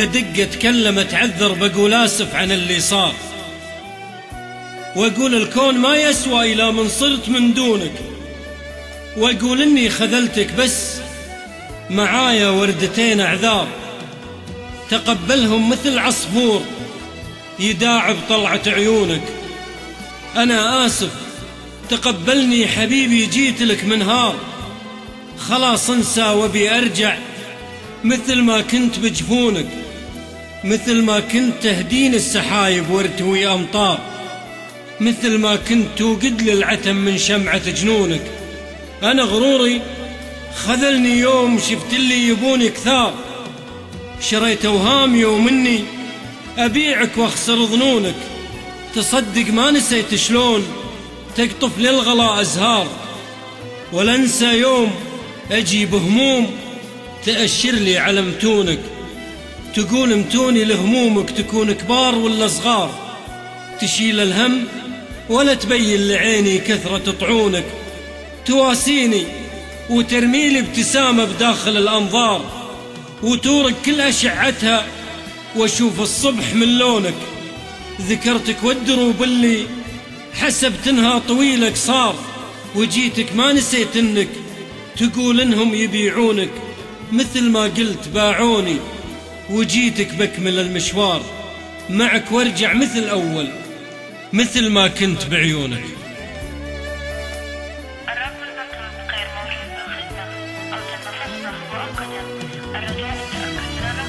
بدق اتكلم اتعذر بقول آسف عن اللي صار، واقول الكون ما يسوى إلى من صرت من دونك، واقول اني خذلتك بس معايا وردتين اعذار، تقبلهم مثل عصفور يداعب طلعة عيونك. انا آسف تقبلني حبيبي، جيت لك منهار، خلاص انسى وبي ارجع مثل ما كنت بجفونك، مثل ما كنت تهدين السحايب وارتوي امطار، مثل ما كنت توقد لي العتم من شمعة جنونك. انا غروري خذلني يوم شفت اللي يبوني كثار، شريت اوهامي ومني ابيعك واخسر ظنونك. تصدق ما نسيت شلون تقطف للغلا ازهار، ولا انسى يوم اجي بهموم تأشر لي على متونك، تقول متوني لهمومك تكون كبار ولا صغار، تشيل الهم ولا تبين لعيني كثرة طعونك، تواسيني وترميلي ابتسامة بداخل الأنظار، وتورق كل أشعتها واشوف الصبح من لونك. ذكرتك والدروب اللي حسبت انها طويلك صار، وجيتك ما نسيت انك تقول انهم يبيعونك، مثل ما قلت باعوني وجيتك بكمل المشوار معك وارجع مثل أول مثل ما كنت بعيونك. الرقم المطلوب غير موجود في الخدمة أو تم فصله مؤقتا. الرجاء التأكد من